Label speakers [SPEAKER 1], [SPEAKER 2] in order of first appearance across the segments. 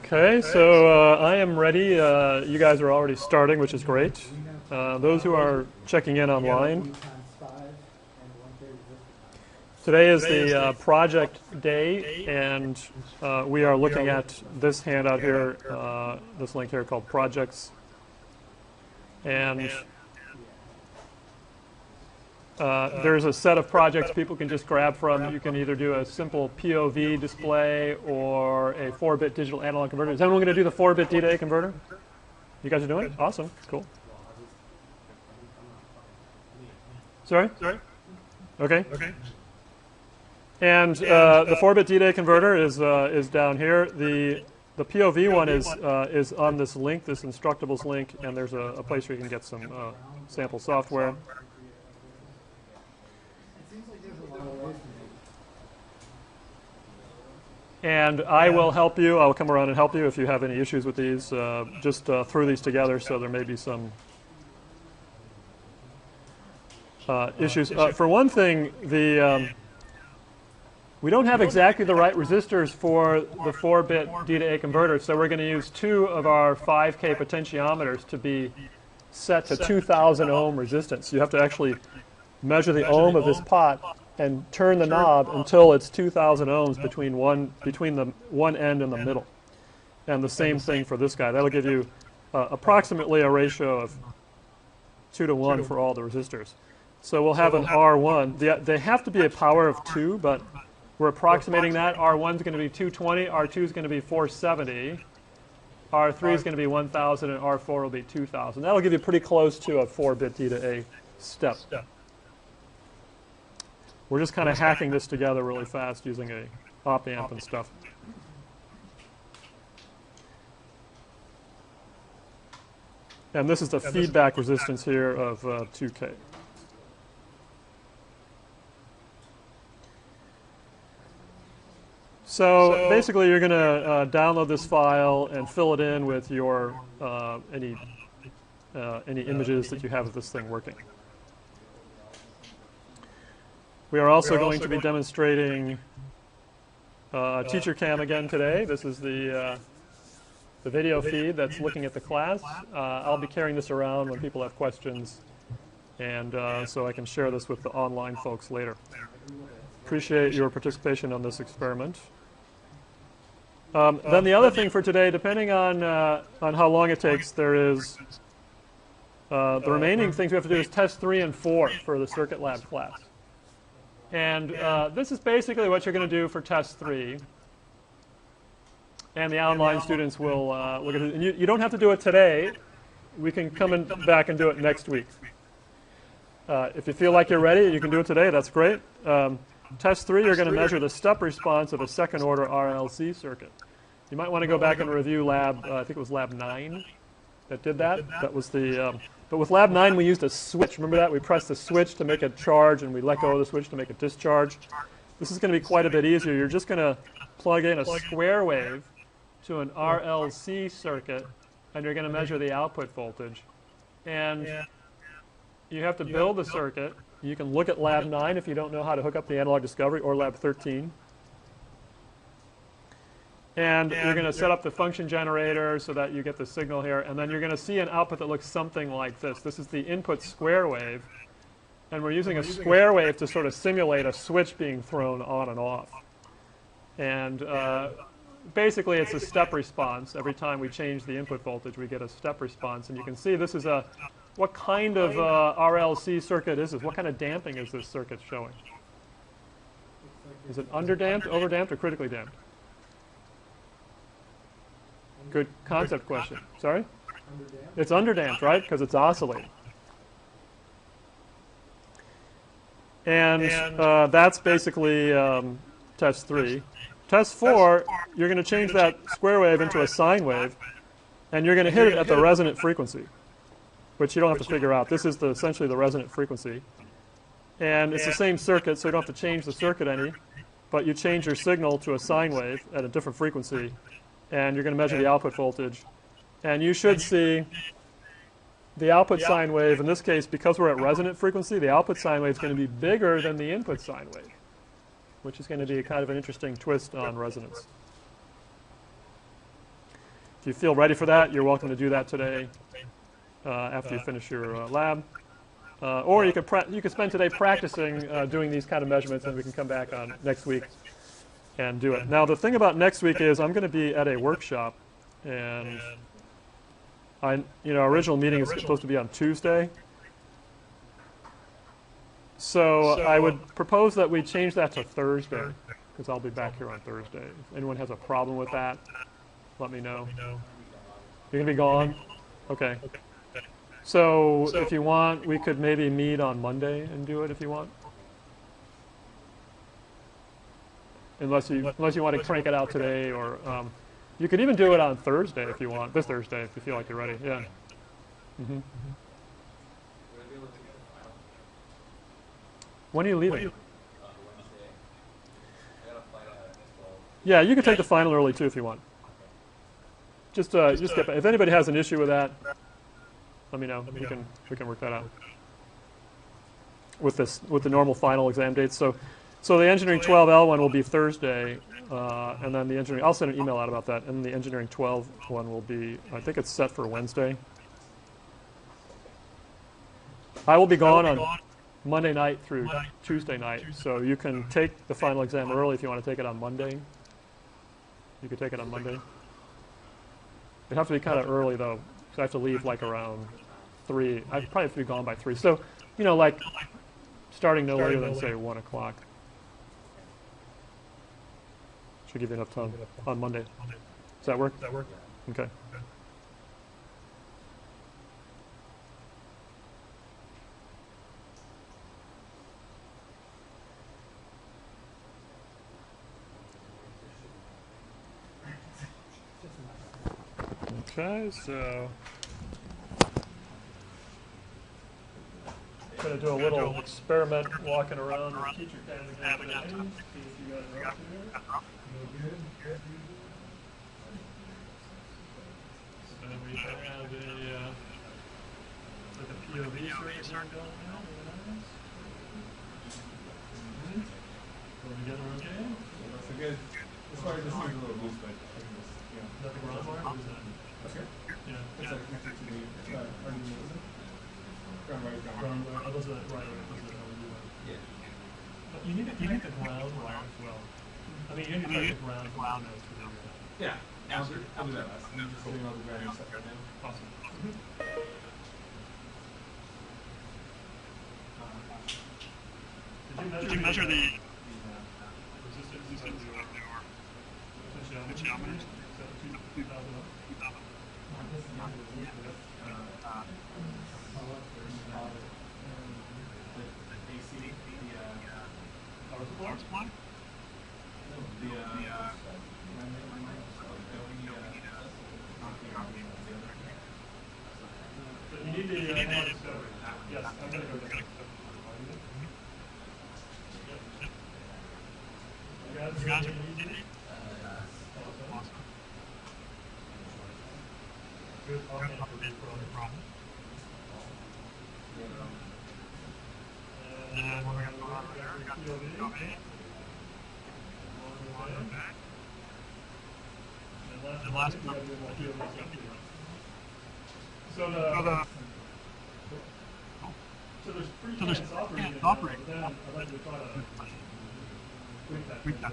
[SPEAKER 1] Okay, so I am ready. You guys are already starting, which is great. Those who are checking in online, today is the project day, and we are looking at this handout here, this link here called Projects. And there's a set of projects people can just grab from. You can either do a simple POV display or a 4-bit digital analog converter. Is anyone going to do the 4-bit D-to-A converter? You guys are doing it? Awesome. Cool. Sorry? Okay. And the 4-bit D-to-A converter is down here. The POV one is on this link, this Instructables link, and there's a place where you can get some sample software. And I will help you. I'll come around and help you if you have any issues with these. Just throw these together, so there may be some issues. For one thing, we don't have exactly the right resistors for the 4-bit D-to-A converter, so we're going to use 2 of our 5K potentiometers to be set to 2,000 ohm resistance. You have to actually measure the ohm of this pot and turn the knob until it's 2,000 ohms between the one end and the middle. And the same thing for this guy. That'll give you approximately a ratio of 2 to 1 for all the resistors. So we'll have an R1. They have to be a power of 2, but we're approximating that. R1 is going to be 220, R2 is going to be 470, R3 is going to be 1,000, and R4 will be 2,000. That'll give you pretty close to a 4-bit D-to-A step. We're just kind of hacking this together really fast using a op amp and stuff. And this is the feedback resistance here of 2K. So basically you're going to download this file and fill it in with your any images that you have of this thing working. We are also going to be demonstrating Teacher Cam again today. This is the video feed that's looking at the class. I'll be carrying this around when people have questions, and so I can share this with the online folks later. Appreciate your participation on this experiment. Then the other thing for today, depending on how long it takes, there is the remaining things we have to do is test 3 and 4 for the Circuit Lab class. And this is basically what you're going to do for test 3. And the online students will look at it. And you don't have to do it today. We can come back and do it next week. If you feel like you're ready, you can do it today. That's great. Test 3, you're going to measure the step response of a second-order RLC circuit. You might want to go back and review lab, I think it was lab 9 that did that. That was the... But with lab 9, we used a switch. Remember that? We pressed the switch to make it charge, and we let go of the switch to make it discharge. This is going to be quite a bit easier. You're just going to plug in a square wave to an RLC circuit, and you're going to measure the output voltage. And you have to build the circuit. You can look at lab 9 if you don't know how to hook up the analog discovery, or lab 13. And you're going to set up the function generator so that you get the signal here. And then you're going to see an output that looks something like this. This is the input square wave. And we're using a square wave to sort of simulate a switch being thrown on and off. And basically, it's a step response. Every time we change the input voltage, we get a step response. And you can see this is what kind of RLC circuit is this? What kind of damping is this circuit showing? Is it underdamped, overdamped, or critically damped? Good concept question. Sorry? It's underdamped, right? Because it's oscillating. And that's basically test 3. Test 4, you're going to change that square wave into a sine wave, and you're going to hit it at the resonant frequency, which you don't have to figure out. This is essentially the resonant frequency. And it's the same circuit, so you don't have to change the circuit any, but you change your signal to a sine wave at a different frequency, and you're going to measure the output voltage. And you should see the output sine wave. In this case, because we're at resonant frequency, the output sine wave is going to be bigger than the input sine wave, which is going to be kind of an interesting twist on resonance. if you feel ready for that, you're welcome to do that today after you finish your lab. Or you could spend today practicing doing these kind of measurements, and we can come back on next week and do it. Now, the thing about next week is I'm going to be at a workshop, and our original meeting is supposed to be on Tuesday. So I would propose that we change that to Thursday, because I'll be back here on Thursday. If anyone has a problem with that, let me know. You're going to be gone? Okay. So if you want, we could maybe meet on Monday and do it if you want. Unless you want to crank it out today, or you could even do it on Thursday if you want. This Thursday, if you feel like you're ready. Yeah. Mm-hmm. When are you leaving? Yeah, you can take the final early too if you want. Just get. If anybody has an issue with that, let me know. We can work that out with the normal final exam dates. So the engineering 12L one will be Thursday, and then the engineering. I'll send an email out about that. And the engineering 12 one will be. I think it's set for Wednesday. I will be gone on Monday night through Tuesday night, so you can take the final exam early if you want to take it on Monday. You could take it on Monday. It'd have to be kind of early though, because I have to leave like around 3. I'd probably have to be gone by 3. So, like starting no later than say 1 o'clock. Should give you enough time on Monday. Does that work? Okay. Okay, so I'm going to do a little experiment walking around the teacher cab again today. See if you guys are up to it. So we have like a POV search going on. Are we together okay?
[SPEAKER 2] That's a good. As far as this seems a little loose, but I can just,
[SPEAKER 1] Nothing wrong with it?
[SPEAKER 2] That's good.
[SPEAKER 1] Yeah.
[SPEAKER 2] It's like connected to the ground right.
[SPEAKER 1] Those are right. Those are LED ones.
[SPEAKER 2] Yeah.
[SPEAKER 1] But you need the ground wire as well. I mean, you need to take the ground nose for the
[SPEAKER 2] Yeah. I'll do that last. I'm just doing all the grounding stuff right now.
[SPEAKER 1] Awesome. Did you measure the resistance of your potentiometers? 2,000 ohm? Power supply? You need the analog discovery. Yes, I'm going to go there. You guys ready? Awesome. Good. And we're going to go over there. Got POV. And last one, so there's pretty chance operating, but then I'd like to try to tweak that.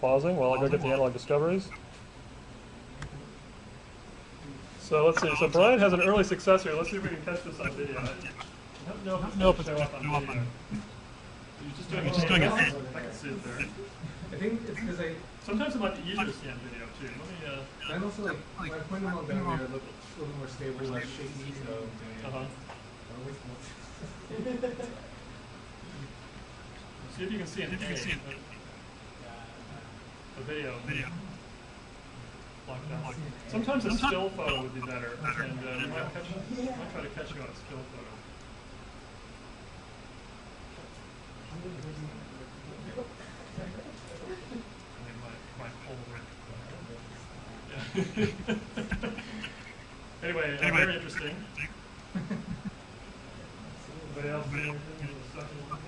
[SPEAKER 1] Pausing while I go get the analog discoveries. So let's see. So Brian has an early success here. Let's see if we can catch this on video. I don't know if it's going to show up on video. You're just doing it. I can see it there.
[SPEAKER 2] I think it's because
[SPEAKER 1] sometimes it might be easier to see on video too. Let me.
[SPEAKER 2] And also like when I point them all down there, it looks a little more stable, less shaky. So.
[SPEAKER 1] See if you can see an A. The video. Like that. Sometimes a still photo would be better, and we might try to catch you on a still photo. Anyway, very interesting. Anybody else see anything in the second one?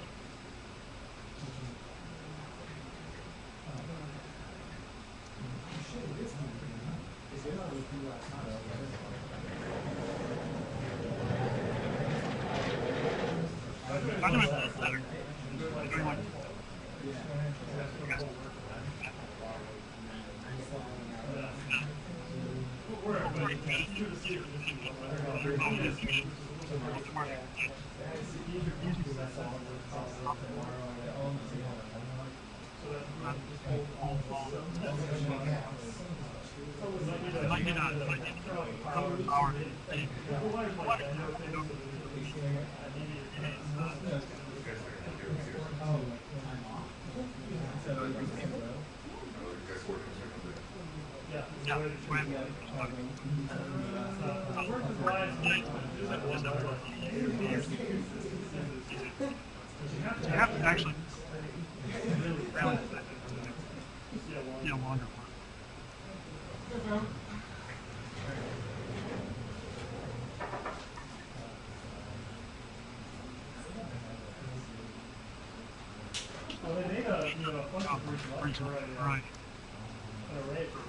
[SPEAKER 3] You have to actually really wander.
[SPEAKER 1] Well, they made a function version right. An array for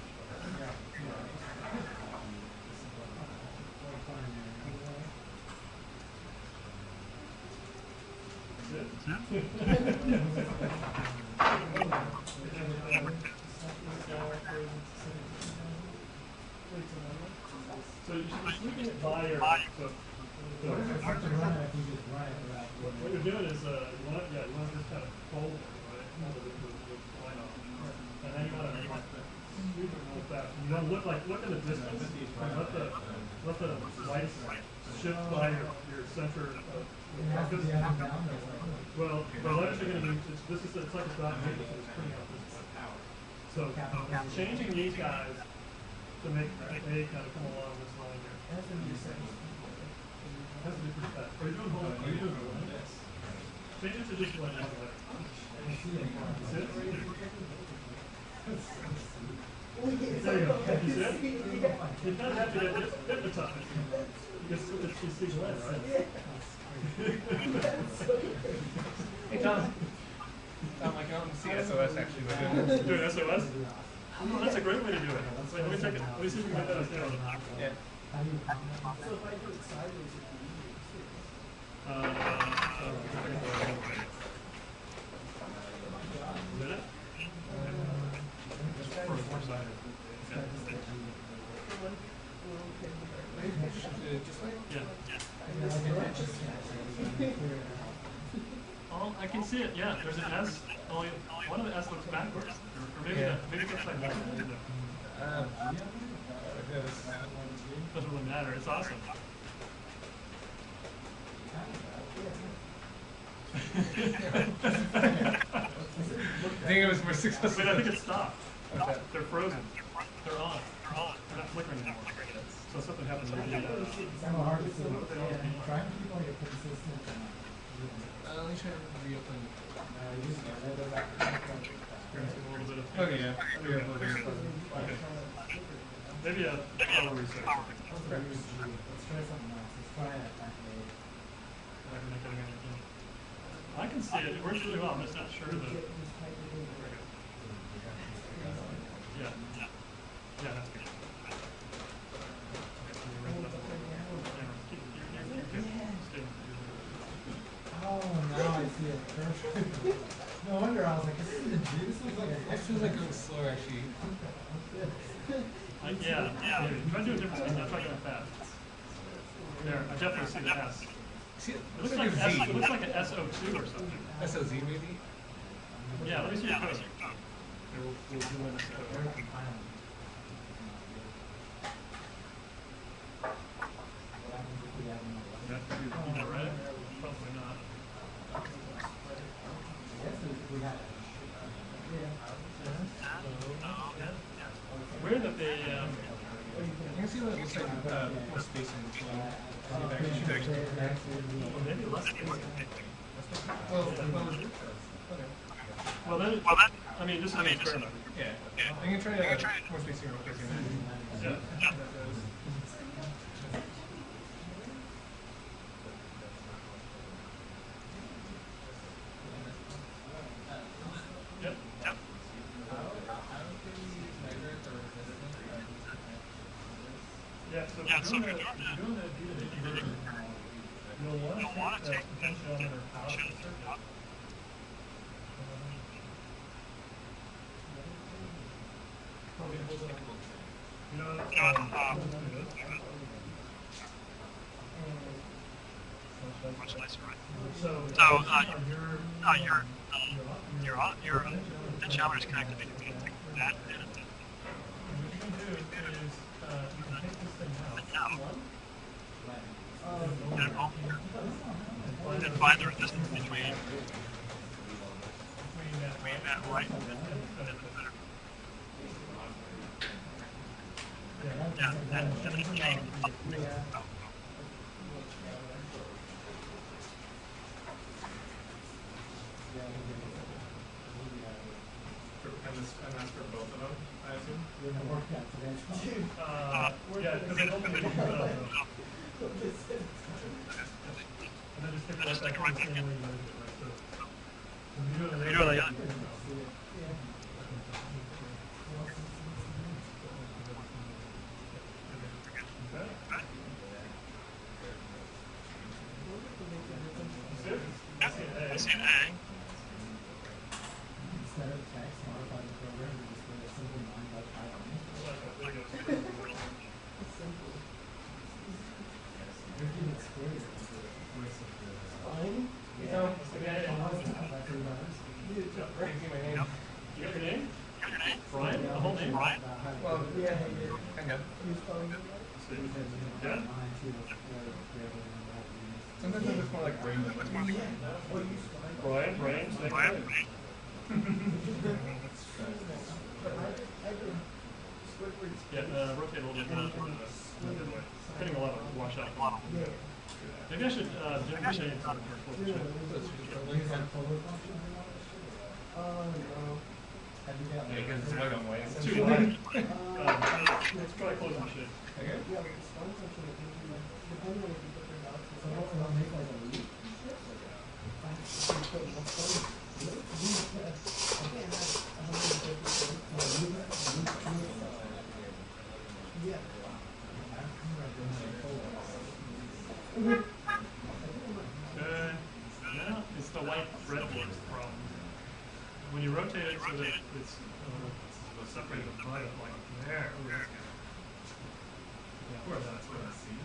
[SPEAKER 1] So you should be sleeping it by your. What you're doing is you want to just kind of fold it, right? The line off. And then you want to sweep it real fast. You want to look in the distance. Let the lights shift by your center of focus. Well, the letters are going to be, it's like a dot matrix, so it's printing out this point. So changing these guys to make A kind of come along this line here. Has to be pretty fast. Are you doing both? Are you doing both? Yes. Change it to just one letter. See it? There you go. You see it? You kind of have to get hypnotized. Because she sees red, right?
[SPEAKER 2] Hey, Tom. Tom, like on CSOS actually.
[SPEAKER 1] Doing SOS? Oh, that's a great way to do it. Wait, let me check it. Let me see if we can get that down.
[SPEAKER 2] Yeah.
[SPEAKER 1] So if I do it sideways, did it? Oh, I can see it. Yeah, there's an S. Only one of the S looks backwards, or maybe it's upside down. Doesn't really matter. It's awesome.
[SPEAKER 2] I think it was more successful.
[SPEAKER 1] Wait, I think it stopped. Okay. They're frozen. They're on. They're not flickering anymore. So something happened with the.
[SPEAKER 4] It's hard to see. Try and keep on your consistent.
[SPEAKER 2] Let me try to reopen.
[SPEAKER 1] Oh
[SPEAKER 2] yeah.
[SPEAKER 1] Okay. Maybe a power reset.
[SPEAKER 4] Let's try something else. Let's try it.
[SPEAKER 1] I can see it. It works really well. I'm just not sure that. Yeah. Yeah, that's good.
[SPEAKER 4] Oh, now I see it. Perfect. No wonder I was like, this is the juice.
[SPEAKER 2] It feels like going slower actually.
[SPEAKER 1] Yeah. Try to do a different speed. Now try going fast. There, I definitely see the S.
[SPEAKER 2] See,
[SPEAKER 1] It looks like an S. It looks like an SO2 or something.
[SPEAKER 2] SOZ maybe?
[SPEAKER 1] Yeah, let me see your code. Here, we'll do an SO. That could be either red, probably not. Weird that they.
[SPEAKER 2] You can see what it looks like more spacing.
[SPEAKER 1] Maybe less spacing.
[SPEAKER 2] Well,
[SPEAKER 1] then, I mean, this is an experiment.
[SPEAKER 2] yeah. I'm going to try more spacing real quick.
[SPEAKER 1] Yeah.
[SPEAKER 3] Yeah, so if you're doing that,
[SPEAKER 4] you'll
[SPEAKER 3] you'll want to take the
[SPEAKER 4] potentiometer power
[SPEAKER 3] should
[SPEAKER 4] circuit.
[SPEAKER 3] up.
[SPEAKER 4] You know,
[SPEAKER 3] Much nicer, right?
[SPEAKER 4] so
[SPEAKER 3] your potentiometer is connected between that and
[SPEAKER 4] what you can do is you can take this thing out.
[SPEAKER 3] now.
[SPEAKER 4] And
[SPEAKER 3] And find the resistance between that light and the emitter. Yeah, and then change up. Oh.
[SPEAKER 2] And that's for both of them, I assume?
[SPEAKER 4] yeah, because they don't make it and then just stick
[SPEAKER 3] Just stick it right back in.
[SPEAKER 4] in. So
[SPEAKER 3] You're doing that. Let's see an A.
[SPEAKER 4] Instead of text, modify the program and display a simple 9x5 image.
[SPEAKER 1] You got your name? Brian? The whole name?
[SPEAKER 3] Brian?
[SPEAKER 2] Well, yeah, kind of.
[SPEAKER 1] Yeah?
[SPEAKER 2] Sometimes I'm just more like Raymond.
[SPEAKER 1] Brian, Brian, same
[SPEAKER 3] Brian?
[SPEAKER 1] thing. Yeah, rotate a little bit more toward the other way. Getting a lot of wash out. Maybe I should change something for close.
[SPEAKER 2] Yeah, because it's white on white.
[SPEAKER 1] It's too light. Let's try closing the shade.
[SPEAKER 2] Okay.
[SPEAKER 1] Okay. Now it's the white breadboard's problem. When you rotate it so that it's separated by it like there. Yeah, where that's what I see.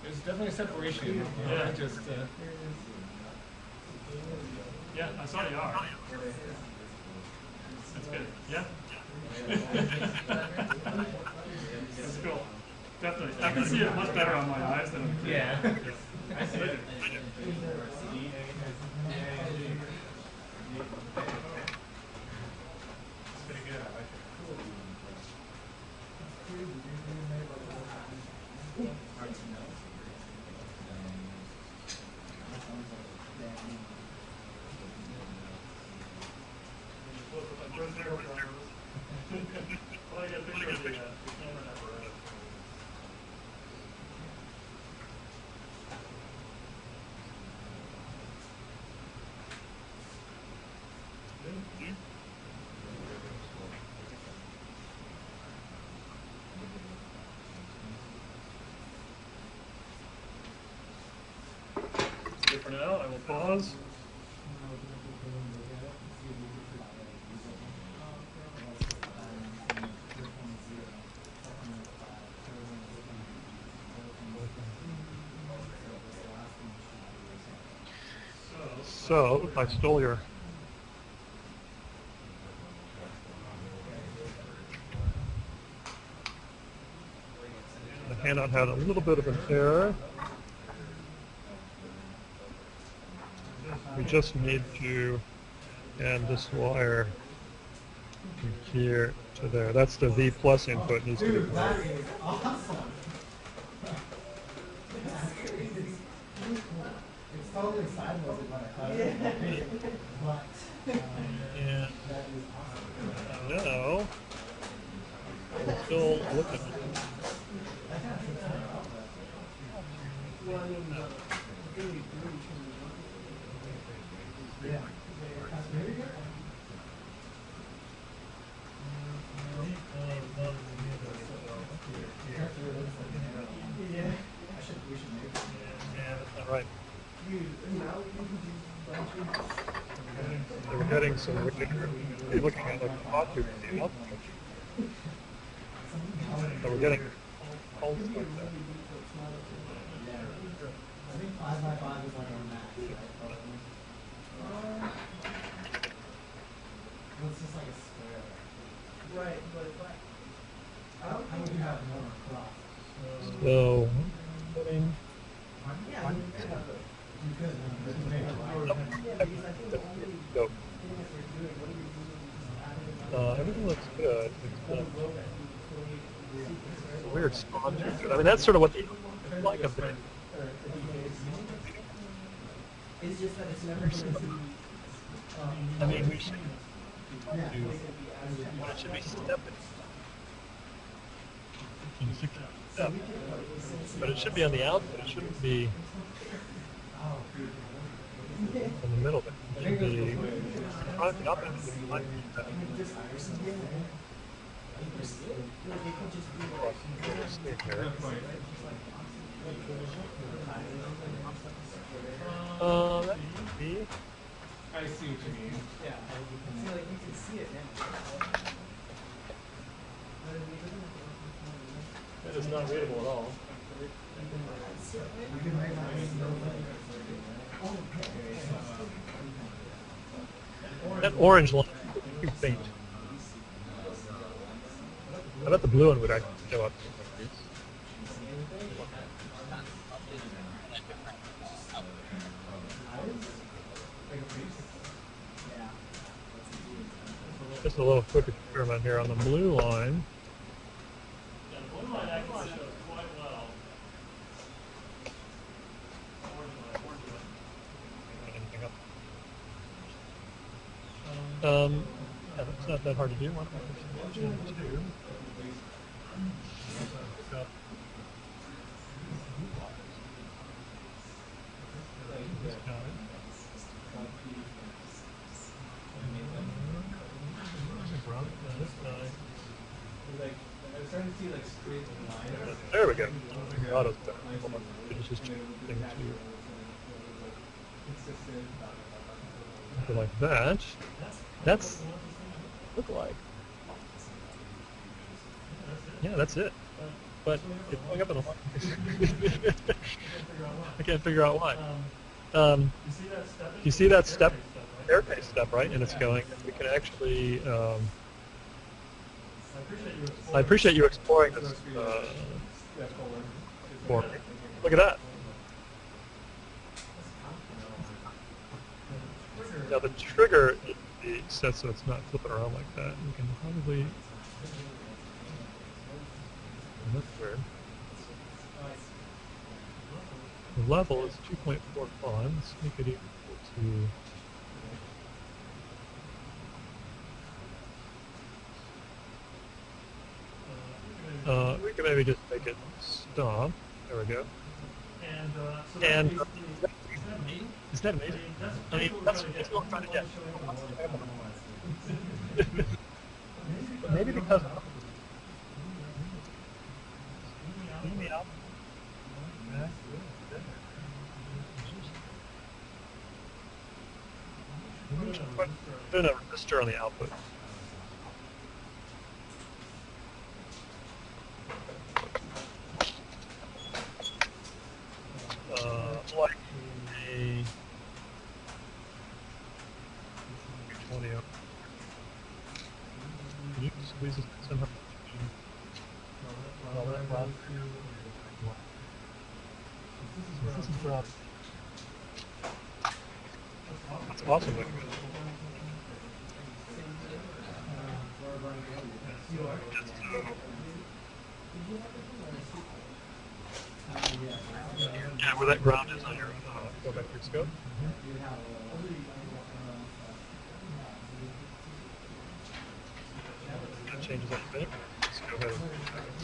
[SPEAKER 2] There's definitely a separation.
[SPEAKER 1] Yeah.
[SPEAKER 2] Just,
[SPEAKER 1] Yeah, I saw you are. That's good. Yeah? That's cool. Definitely. I can see it much better on my eyes than on the keyboard.
[SPEAKER 2] Yeah.
[SPEAKER 1] I see it.
[SPEAKER 2] It's pretty good. I like it.
[SPEAKER 1] Well, I got a picture of the camera apparatus. Good for now. I will pause. So, I stole your... The handout had a little bit of an error. We just need to add this wire from here to there. That's the V plus input needs to be.
[SPEAKER 4] Dude, that is awesome. It's totally sideways when I cut it. But
[SPEAKER 1] And
[SPEAKER 4] that is awesome.
[SPEAKER 1] now, we're still looking.
[SPEAKER 4] Yeah. That's very good.
[SPEAKER 5] So we're looking at like the hot tube and the output. So we're getting pulse like that.
[SPEAKER 4] I think 5 by 5 is like our max, right? It's just like a square.
[SPEAKER 2] Right, but I don't
[SPEAKER 4] How would you have more across?
[SPEAKER 5] So, I mean,
[SPEAKER 2] yeah, I mean, you could have the
[SPEAKER 4] You could, this is maybe like,
[SPEAKER 2] yeah, because I think the only
[SPEAKER 5] so,
[SPEAKER 2] thing that we're doing, what are we doing?
[SPEAKER 5] everything looks good. Weird spawn. I mean, that's sort of what they like up there.
[SPEAKER 2] It's just that it's never going to be.
[SPEAKER 5] I mean, we should
[SPEAKER 4] yeah.
[SPEAKER 5] do, it should be stepping. Step. But it should be on the output. It shouldn't be in the middle. It should be front and up and like that. Stick here. That could be.
[SPEAKER 2] I see what you mean. Yeah. See, like, you can see it now.
[SPEAKER 1] That is not readable at all.
[SPEAKER 4] You can make like a
[SPEAKER 5] That orange line is too faint. I bet the blue one would actually show up. Just a little quick experiment here on the blue line.
[SPEAKER 1] Yeah, the blue line actually shows quite well.
[SPEAKER 5] Anything up? Yeah, that's not that hard to do. Why don't we just mention two? This guy. This guy.
[SPEAKER 2] Like, I'm starting to see like straight lines.
[SPEAKER 5] There we go. Auto's done. Hold on. It's just thing two. So like that. That's look like. Yeah, that's it. But it's going up in a line. I can't figure out why. You see that step, staircase step, right? And it's going. We can actually. I appreciate you exploring this for me. Look at that. Now the trigger is set so it's not flipping around like that. We can probably. That's weird. The level is 2.45. Let's make it equal to. We can maybe just make it stop. There we go. And isn't that amazing? I mean, that's what I'm trying to get. But maybe because. Zoom me out. Put a resistor on the output. Like a 20 ohm. Can you squeeze this somehow? This is drop. That's awesome. Yeah, where that ground is on your go back to your scope. That changes up a bit. Let's go ahead and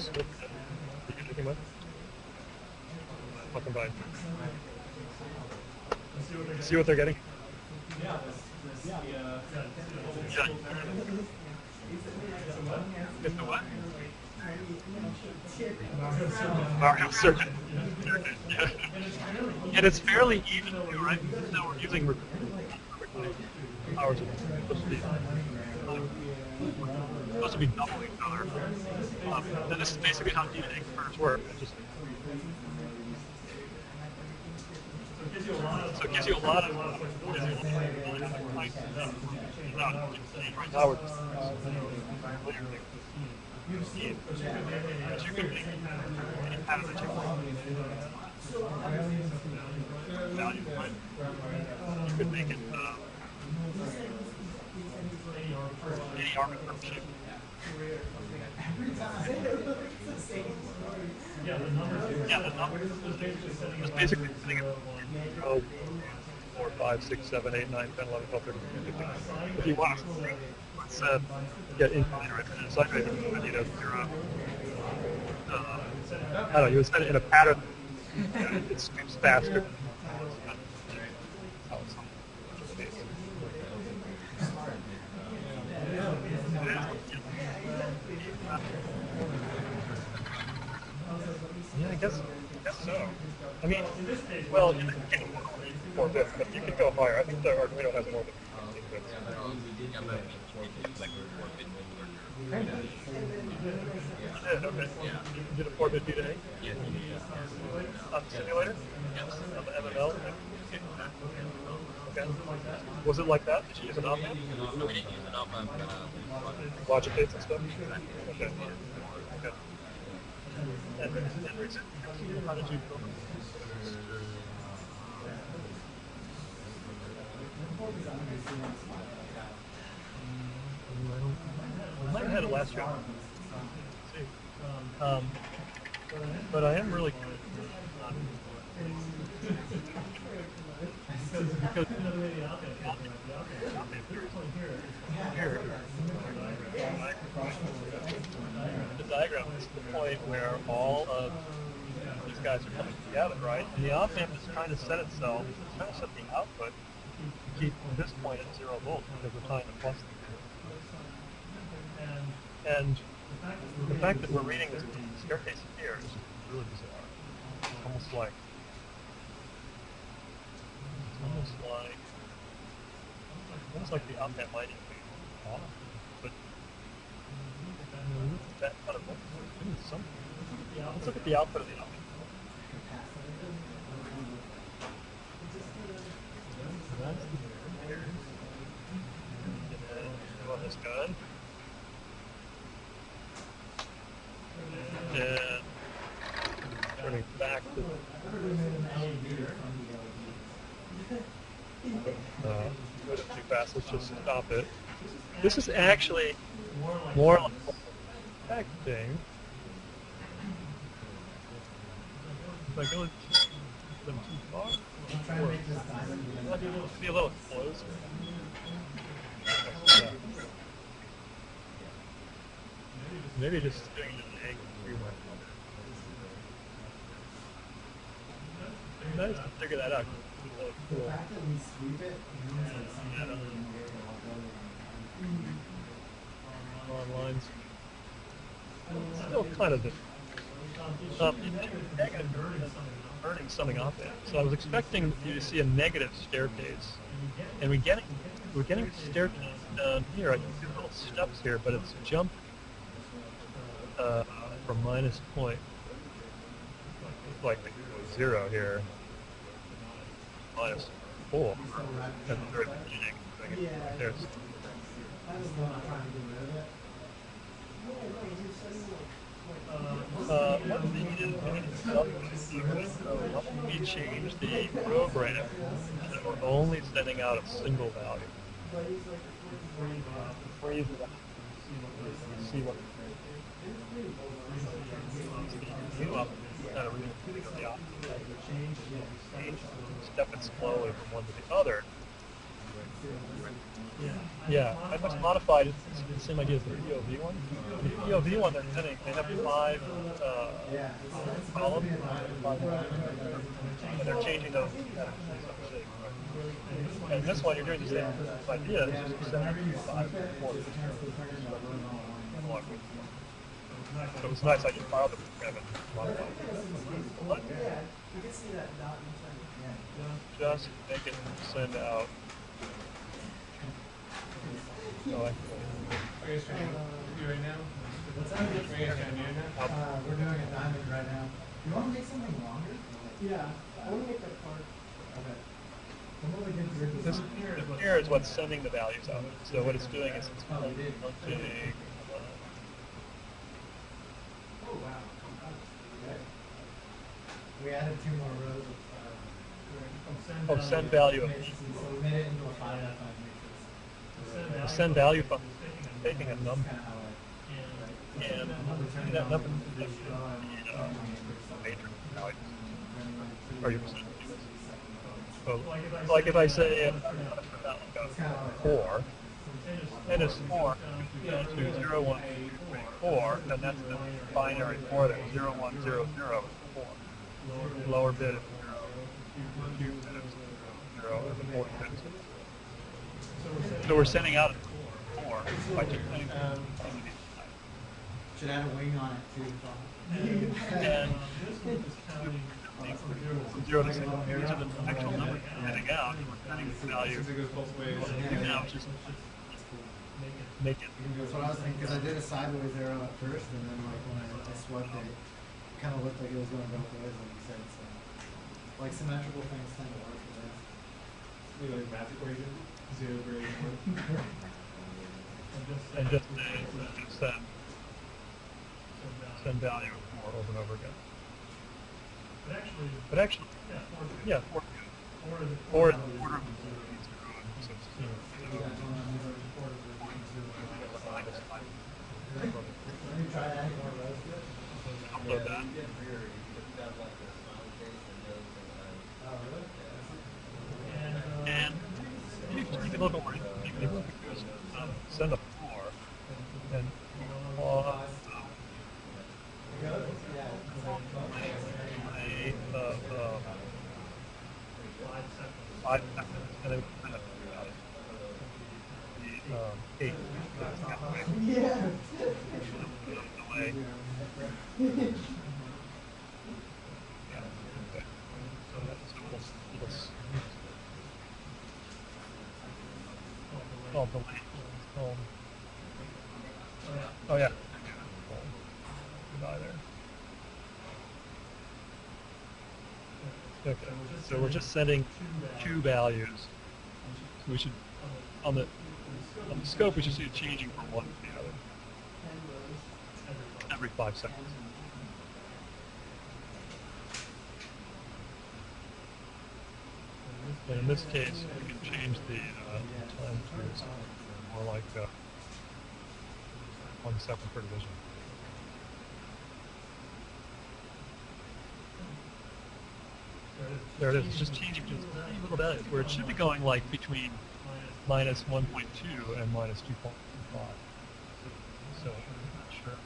[SPEAKER 5] scope it. Are you taking one? I'll combine. See what they're getting?
[SPEAKER 2] Yeah.
[SPEAKER 5] It's the what? Mario circuit. And it's fairly even, right? Now we're using powers are supposed to be double each other. Then this is basically how DNA curves work. It just so it gives you a lot of right now we're just you could make any pattern that you want. Value point. You could make it any arbitrary shape. Yeah, the number is basically sitting at 4, 5, 6, 7, 8, 9, 10, 11, 12, 13, 14, 15. If you want to get infinite or infinite side rate, you know, you're I don't know, you would set it in a pattern it scoops faster. Yeah, I guess so. I mean, well, you can get 4 bits, but you can go higher. I think the Arduino has more than 16 bits. Yeah, okay. You did a 4-bit D-Day? Yeah. On the simulator? Yes. On the MML? Okay. Was it like that? Did you use an op-amp? No, we didn't use an op-amp. Logic gates and stuff? Okay. Okay. And how did you build them? I might have had it last year. But I am really good. Because here, the diagram is the point where all of these guys are coming together, right? And the op-amp is trying to set itself, it's trying to set the output to keep this point at 0 volts because we're tying the plus. And the fact that we're reading this staircase here is really bizarre. It's almost like the op-amp might even be off, but that kind of something. Let's look at the output of the op-amp. On this gun. And turning back to go too fast, let's just stop it. This is actually more like expecting. If I go too far, be a little closer. Maybe just doing an angle through my nice to figure that out. Really cool. On lines. Still kind of different. Negative burning summing op amp. So I was expecting you to see a negative staircase. And we're getting a staircase down here. I can see little steps here, but it's jumped from minus point, like 0 here, minus 4 at the very beginning. There's one thing is, why don't we change the program so that we're only sending out a single value? Freeze it up. See what step it slowly from one to the other. Yeah, I must modify it. It's the same idea as the POV one. In the POV one, they have 5 columns, and they're changing those. And this one, you're doing the same idea. It's just sending 5 4. So it was nice. I just filed the program and modified it. Just make it send out So
[SPEAKER 2] Are you guys trying to do right now?
[SPEAKER 4] What's that?
[SPEAKER 2] Are you guys trying to do it now?
[SPEAKER 4] We're doing a diamond right now. You want to make something longer?
[SPEAKER 6] Yeah, I want to make that card.
[SPEAKER 4] Okay. Some of the good grid
[SPEAKER 5] this
[SPEAKER 4] design.
[SPEAKER 5] here is what's sending the values out. So what it's doing is it's
[SPEAKER 4] Oh, we did.
[SPEAKER 5] launching.
[SPEAKER 2] Oh, wow.
[SPEAKER 4] We added 2 more rows
[SPEAKER 5] Oh, send value.
[SPEAKER 4] of matrices, so we made it into a 5x5 matrix.
[SPEAKER 5] The send value function is taking a number
[SPEAKER 4] Kind of how I
[SPEAKER 5] and
[SPEAKER 4] return
[SPEAKER 5] that number
[SPEAKER 4] it
[SPEAKER 5] is
[SPEAKER 4] on.
[SPEAKER 5] matrix value. Are you so, like if I say
[SPEAKER 4] It's kind of how I
[SPEAKER 5] 4, and it's 4 down to 0, 1, 2, 3, 4, and that's the binary for that 0, 1, 0, 0 is 4. Lower bit is 0, 2 bit is 0, and the 4th bit is 0. So we're sending out 4 by just saying
[SPEAKER 4] Should add a wing on it too.
[SPEAKER 5] and 0 to 6. These are the actual numbers we're sending out. We're sending the value.
[SPEAKER 2] Since it goes both ways.
[SPEAKER 5] Now just make it.
[SPEAKER 4] That's what I was thinking, because I did a sideways arrow at first, and then like when I swept it, it kind of looked like it was going both ways, like you said. So, like symmetrical things tend to work for this.
[SPEAKER 2] You know, like math equation, 0 grade 1.
[SPEAKER 5] And just send value 4 over and over again. But actually, yeah, 4 is the order of the so it's, minus 5.
[SPEAKER 4] Let me try adding more rows to it.
[SPEAKER 5] Upload that.
[SPEAKER 4] Oh, really?
[SPEAKER 5] And maybe just make it a little bit more interesting. Send a 4 and
[SPEAKER 4] Yeah.
[SPEAKER 5] Five seconds, and then kind of 8.
[SPEAKER 4] Yeah.
[SPEAKER 5] Delay. Oh, delay. Oh yeah. Goodbye there. Okay, so we're just sending 2 values. So we should, on the scope, we should see it changing from one to the other every 5 seconds. And in this case, we can change the time to more like 1 second per division. There it is. It's just changing just a tiny little bit, where it should be going like between minus 1.2 and minus 2.5. So I'm not sure.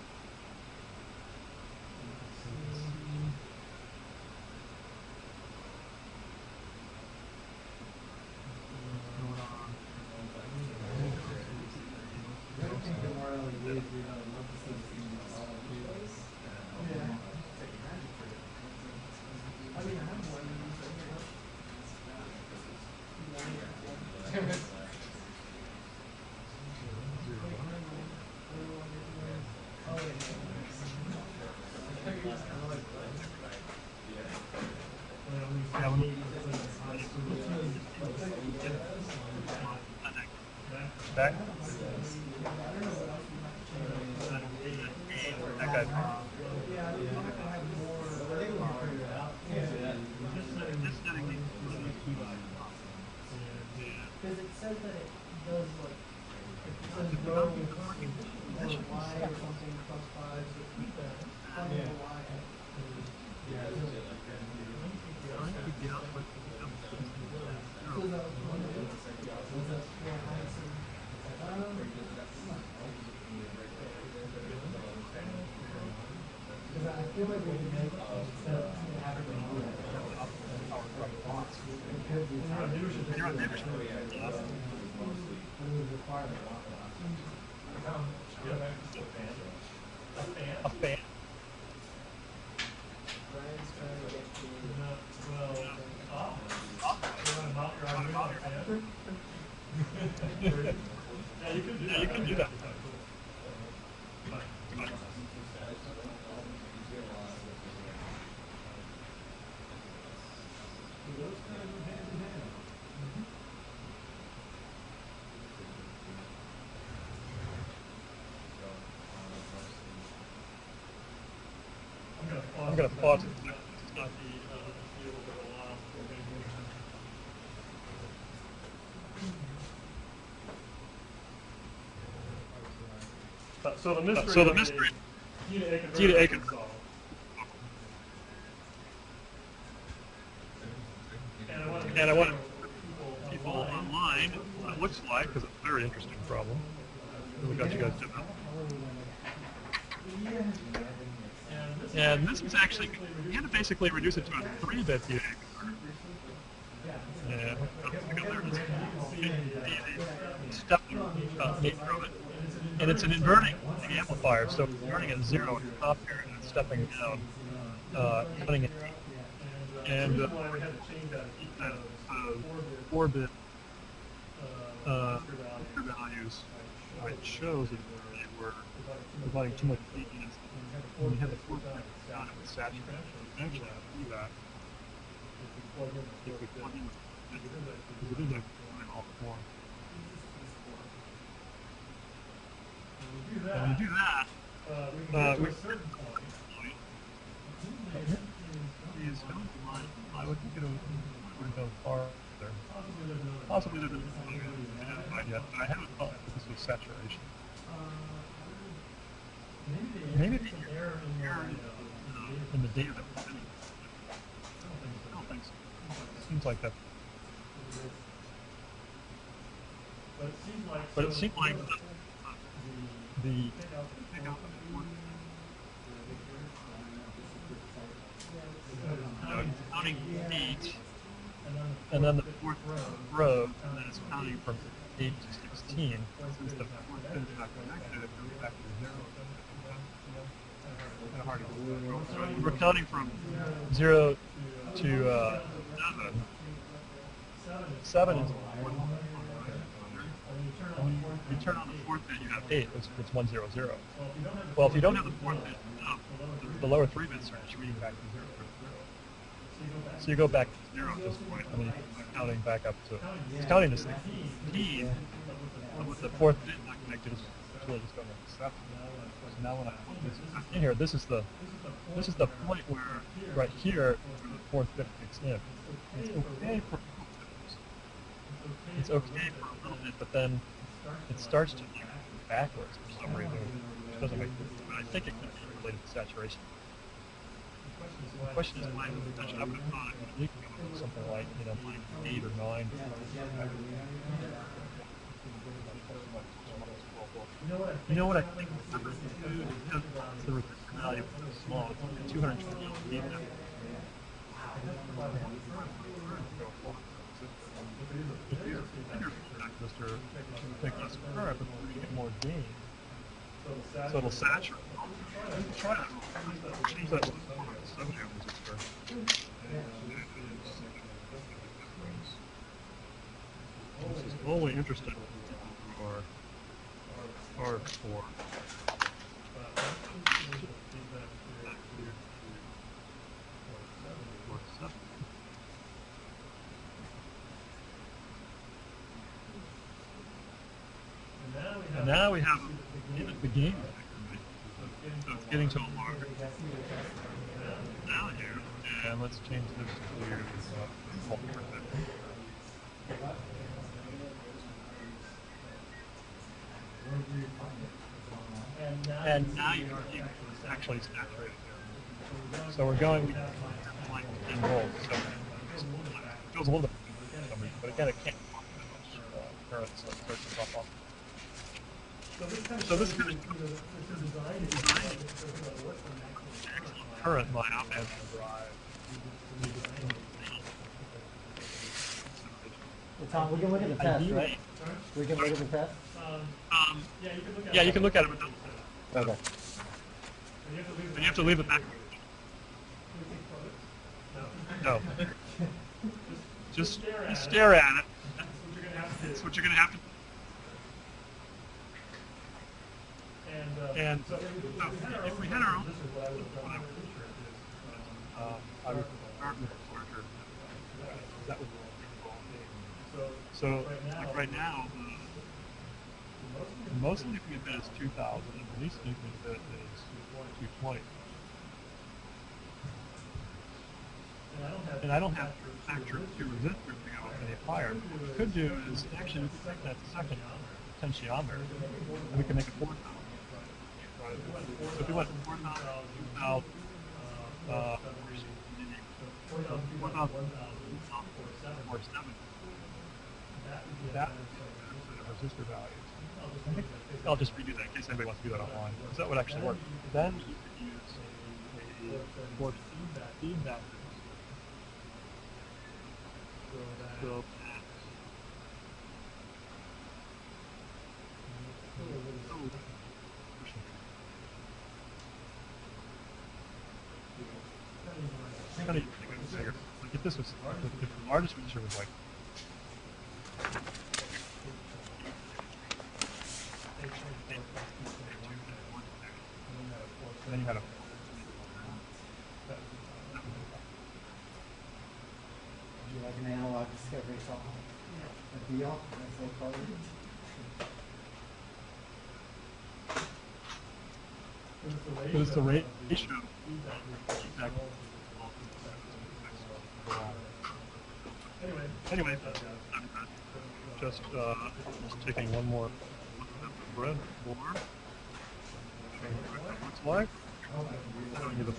[SPEAKER 5] Back. That guy.
[SPEAKER 6] Because it says that it does like, it says go or y or something plus 5, so keep that. Find the y. So that was one of it. Was that 4 minus because I feel like we can make instead of having to do it. It could be. But it would require a lot.
[SPEAKER 5] A fan.
[SPEAKER 6] Brian's trying to get to
[SPEAKER 5] I'm going to pause it.
[SPEAKER 1] So the mystery.
[SPEAKER 5] So the mystery.
[SPEAKER 1] T to
[SPEAKER 5] A
[SPEAKER 1] A
[SPEAKER 5] converter. And I want people online what it looks like, because it's a very interesting problem. We got you guys to know. And this is actually, you had to basically reduce it to a 3-bit DA converter. And there it is. Step nature of it. And it's an inverting amplifier, so it's starting at 0 at the top here and it's stepping down, cutting it. And 4-bit values, it shows that they were providing too much heat. When you have the 4-bit down, it was saturated. Actually, do that. If we plug in, because it is a all the form. When you do that, we I would think it would go farther. Possibly there's identified yet, but I haven't thought that this was saturation. Maybe the error in the data that we're sending. I don't think so. Seems like that. But it seemed like the counting 8, and then the 4th row, and then it's counting from 8 to 16. Since the 4th bit is not connected, it goes back to 0. Kind of hard to do. So we're counting from 0 to 7. 7 is 1. When you turn on the 4th bit, you have 8. It's 1, 0, 0. Well, if you don't have the 4th bit up, the lower 3 bits are just reading back to 0. So you go back to 0 at this point, and then you're counting back up to, it's counting to 16, but with the 4th bit not connected, it's really just going to 7. So now when I put this in here, this is the point where, right here, where the 4th bit kicks in. It's okay for a little bit. It's okay for a little bit, but then it starts to go backwards for some reason, which doesn't make sense. But I think it could be related to saturation. The question is why I would have thought it would leak something like, like 8 or 9. You know what I think? Number 2, because the resistor value is small, it's 220 feet. If you're a bigger resistor, you take less current, but you get more gain. So it'll saturate. Try that. Change that to 7 ohm resistor. This is only interesting for and now we have the gain. So it's getting to a larger. Now here, and let's change this to clear. And now you're actually saturated. So we're going like 10 volts. So it feels a little bit, but again, it can't pump that much current, so it starts to drop off. So this kind of design current line up as the drive.
[SPEAKER 4] Well, Tom, we can look at the test, right? We can look at the test?
[SPEAKER 5] Yeah, you can look at it, but
[SPEAKER 4] Okay.
[SPEAKER 5] you have to leave it back. No. Just stare at it. That's what you're going to have to do. And so if we had our own, I would start with a larger. That would be cool. So like right now, the most significant bit is 2,000, and the least significant bit is 220. and I don't have factor two resistors to go any higher. What we could do is actually we could take that second potentiometer and we can make a 4,000. So if we went 4,000, 2,000, 4,000, that resistor values. I think I'll just redo that in case anybody wants to do that online. Because that would actually work. Then you could use a force feedback. So kind of bigger. Like if this was, if the largest resistor was like and then you had a
[SPEAKER 4] Would you like an analog discovery song? A deal, as they call it.
[SPEAKER 5] but it's the ratio of feedback. Anyway, just taking one more bread for what's like. Showing you the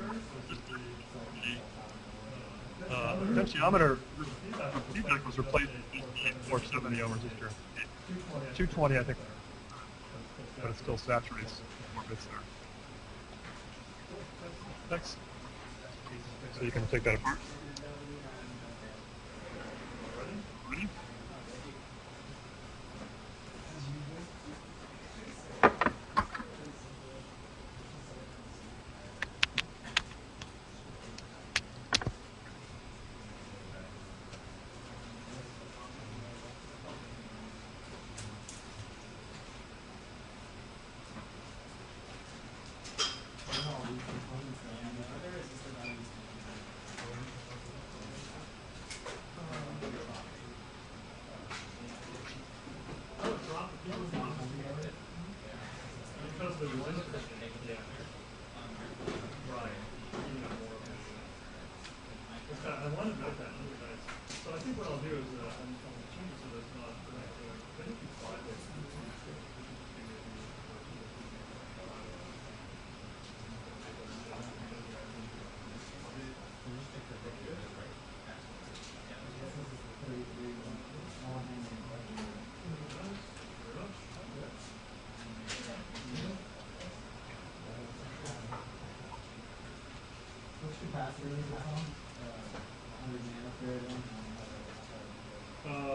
[SPEAKER 5] potentiometer feedback was replaced with a 470 ohm resistor. 220, I think, but it still saturates 4 bits there. Next. So you can take that apart. Ready?
[SPEAKER 4] Capacity is this one? 100 nanofarad one?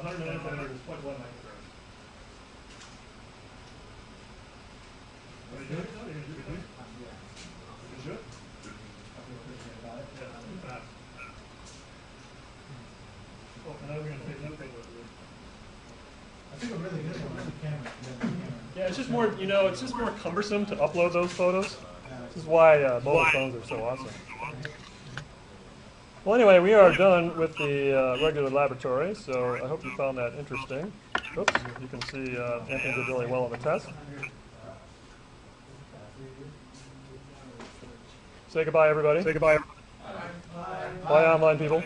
[SPEAKER 1] 100 nanofarad is 0.1 microfarad. Are you doing it? Are you going to do it?
[SPEAKER 4] Yeah.
[SPEAKER 1] You can do it?
[SPEAKER 4] I feel pretty good about it.
[SPEAKER 1] Yeah, that's too fast. Oh, and now we're going to take that thing with it.
[SPEAKER 4] I think a really good one on the camera.
[SPEAKER 1] Yeah, it's just more, you know, it's just more cumbersome to upload those photos. This is why mobile phones are so awesome. Well, anyway, we are done with the regular laboratory, so I hope you found that interesting. Oops, you can see Anthony did really well on the test. Say goodbye, everybody.
[SPEAKER 5] Say goodbye.
[SPEAKER 1] Bye, online people.